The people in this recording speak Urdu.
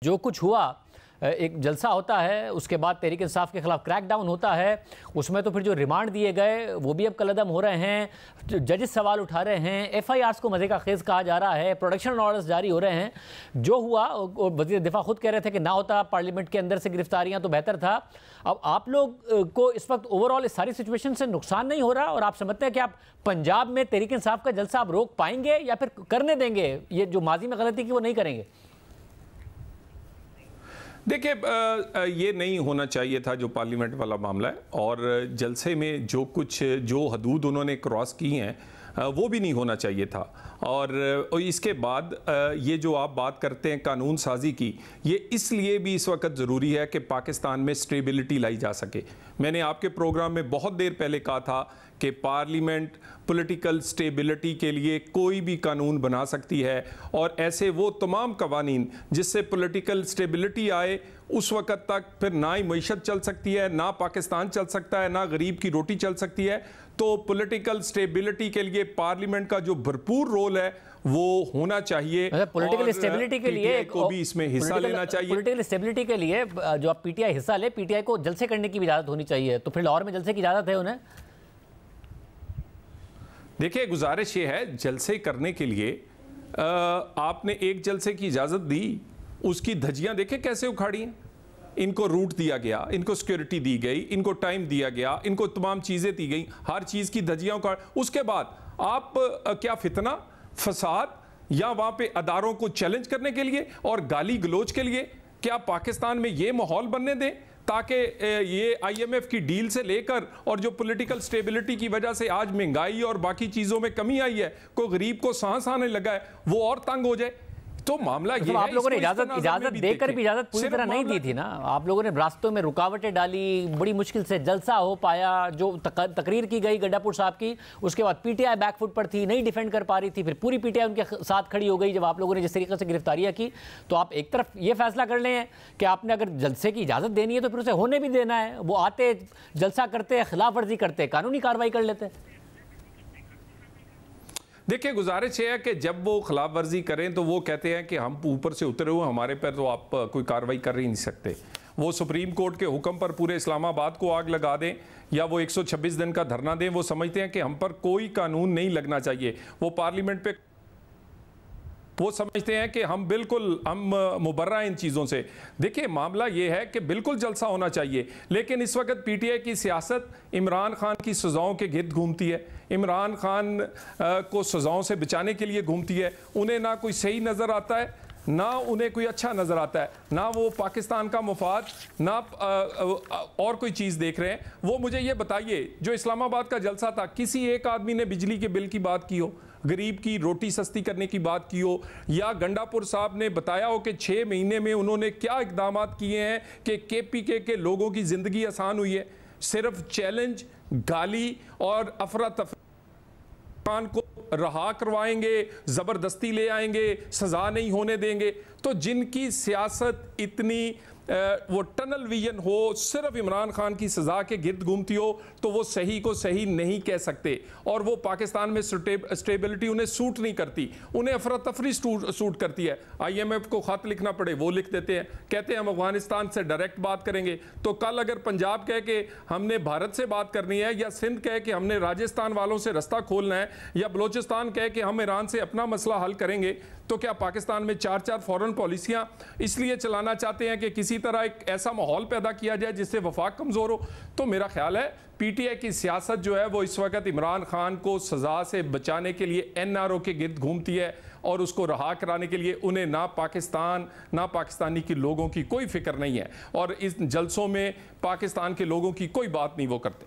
جو کچھ ہوا ایک جلسہ ہوتا ہے، اس کے بعد تحریک انصاف کے خلاف کریک ڈاؤن ہوتا ہے، اس میں تو پھر جو ریمانڈ دیے گئے وہ بھی اب کالعدم ہو رہے ہیں، ججز سوال اٹھا رہے ہیں، ایف آئی آرز کو مزے کا خیز کہا جا رہا ہے، پروڈکشن آرڈرز جاری ہو رہے ہیں۔ جو ہوا وزیر دفاع خود کہہ رہے تھے کہ نہ ہوتا پارلیمنٹ کے اندر سے گرفتاریاں تو بہتر تھا۔ اب آپ لوگ کو اس وقت اوورآل اس ساری سچویشن سے نقصان نہیں ہو رہا، اور آپ سمجھتے ہیں کہ آپ پنجاب میں تحریک انصاف کا جلسہ آپ روک پائیں گے یا پھر کرنے دیں گے؟ یہ جو ماضی میں غلطی کی وہ نہیں کریں گے؟ دیکھیں، یہ نہیں ہونا چاہیے تھا جو پارلیمنٹ والا معاملہ ہے، اور جلسے میں جو حدود انہوں نے کراس کی ہیں وہ بھی نہیں ہونا چاہیے تھا۔ اور اس کے بعد یہ جو آپ بات کرتے ہیں قانون سازی کی، یہ اس لیے بھی اس وقت ضروری ہے کہ پاکستان میں سٹیبلٹی لائی جا سکے۔ میں نے آپ کے پروگرام میں بہت دیر پہلے کہا تھا کہ پارلیمنٹ پولیٹیکل سٹیبلٹی کے لیے کوئی بھی قانون بنا سکتی ہے، اور ایسے وہ تمام قوانین جس سے پولیٹیکل سٹیبلٹی آئے، اس وقت تک پھر نہ ہی معیشت چل سکتی ہے، نہ پاکستان چل سکتا ہے، نہ غریب کی روٹی چل سکتی ہے۔ تو پولیٹیکل سٹیبلٹی کے لیے پارلیمنٹ کا جو بھرپور رول ہے وہ ہونا چاہیے، پولیٹیکل اسٹیبلٹی کے لیے کو بھی اس میں حصہ لینا چاہیے۔ پولیٹیکل اسٹیبلٹی کے لیے جو آپ پی ٹی آئی حصہ لے، پی ٹی آئی کو جلسے کرنے کی بھی اجازت ہونی چاہیے، تو پھر لاہور میں جلسے کی اجازت ہے انہیں؟ دیکھیں، گزارش یہ ہے، جلسے کرنے کے لیے آپ نے ایک جلسے کی اجازت دی، اس کی دھجیاں دیکھیں کیسے اکھاڑی ہیں۔ ان کو روٹ دیا گیا، ان کو سیکیورٹی دی گئی، ان کو ٹائم دیا گیا، ان کو تمام چیزیں دی گئی، ہر چیز کی دھجیاں اکھاڑ۔ اس کے بعد آپ کیا فتنہ فساد یا وہاں پہ اداروں کو چیلنج کرنے کے لیے اور گالی گلوچ کے لیے کیا پاکستان میں یہ ماحول بننے دیں تاکہ یہ آئی ایم ایف کی ڈیل سے لے کر اور جو پولیٹیکل سٹیبلٹی کی وجہ سے آج مہنگائی اور باقی چیزوں میں کمی آئی ہے، کوئی غریب کو سانس آنے لگا ہے، وہ اور تنگ ہو جائے؟ تو معاملہ یہ ہے، آپ لوگوں نے اجازت دے کر بھی اجازت پوری طرح نہیں دی تھی نا۔ آپ لوگوں نے راستوں میں رکاوٹیں ڈالی، بڑی مشکل سے جلسہ ہو پایا، جو تقریر کی گئی گڈھا پور صاحب کی، اس کے بعد P T I back foot پر تھی، نہیں ڈیفینڈ کر پا رہی تھی، پھر پوری پی ٹی آئی ان کے ساتھ کھڑی ہو گئی جب آپ لوگوں نے جس طریقے سے گرفتاریاں کی۔ تو آپ ایک طرف یہ فیصلہ کر لیں کہ آپ نے اگر جلسے کی اجازت دینی ہے تو پھر اسے ہونے بھی دینا ہے، وہ آتے جلسہ کرتے، خلاف ورزی کرتے، قانونی کارروائی کر لیتے۔ دیکھیں، گزارش یہ ہے کہ جب وہ خلاف ورزی کریں تو وہ کہتے ہیں کہ ہم اوپر سے اترے ہوئے، ہمارے پر تو آپ کوئی کارروائی کر ہی نہیں سکتے۔ وہ سپریم کورٹ کے حکم پر پورے اسلام آباد کو آگ لگا دیں یا وہ 126 دن کا دھرنا دیں، وہ سمجھتے ہیں کہ ہم پر کوئی قانون نہیں لگنا چاہیے۔ وہ پارلیمنٹ پہ وہ سمجھتے ہیں کہ ہم مبرہ ہیں ان چیزوں سے۔ دیکھیں، معاملہ یہ ہے کہ بالکل جلسہ ہونا چاہیے، لیکن اس وقت پی ٹی آئی کی سیاست عمران خان کی سزاؤں کے گرد گھومتی ہے، عمران خان کو سزاؤں سے بچانے کے لیے گھومتی ہے۔ انہیں نہ کوئی صحیح نظر آتا ہے، نہ انہیں کوئی اچھا نظر آتا ہے، نہ وہ پاکستان کا مفاد، نہ اور کوئی چیز دیکھ رہے ہیں۔ وہ مجھے یہ بتائیے، جو اسلام آباد کا جلسہ تھا، کسی ایک آدمی نے بجلی کے بل کی بات کی ہو، غریب کی روٹی سستی کرنے کی بات کی ہو، یا گنڈا پور صاحب نے بتایا ہو کہ 6 مہینے میں انہوں نے کیا اقدامات کیے ہیں کہ کے پی کے لوگوں کی زندگی آسان ہوئی ہے؟ صرف چیلنج، گالی اور افراتفری کو رہا کروائیں گے، زبردستی لے آئیں گے، سزا نہیں ہونے دیں گے۔ تو جن کی سیاست اتنی وہ ٹنل ویژن ہو، صرف عمران خان کی سزا کے گرد گھومتی ہو، تو وہ صحیح کو صحیح نہیں کہہ سکتے، اور وہ پاکستان میں سٹیبلٹی انہیں سوٹ نہیں کرتی، انہیں افراتفری سوٹ کرتی ہے۔ آئی ایم ایف کو خط لکھنا پڑے وہ لکھ دیتے ہیں، کہتے ہیں ہم افغانستان سے ڈائریکٹ بات کریں گے۔ تو کل اگر پنجاب کہے کہ ہم نے بھارت سے بات کرنی ہے، یا سندھ کہے کہ ہم نے راجستھان والوں سے رستہ کھولنا ہے، یا بلوچستان کہے کہ ہم ایران سے اپنا مسئلہ حل کریں گے، تو کیا پاکستان میں 4 فورن پالیسیاں اس لیے چلانا چاہتے ہیں کہ کسی طرح ایک ایسا ماحول پیدا کیا جائے جس سے وفاق کمزور ہو؟ تو میرا خیال ہے پی ٹی آئی کی سیاست جو ہے وہ اس وقت عمران خان کو سزا سے بچانے کے لیے این آر او کے گرد گھومتی ہے، اور اس کو رہا کرانے کے لیے انہیں نہ پاکستان نہ پاکستانی کے لوگوں کی کوئی فکر نہیں ہے، اور اس جلسوں میں پاکستان کے لوگوں کی کوئی بات نہیں وہ کرتے۔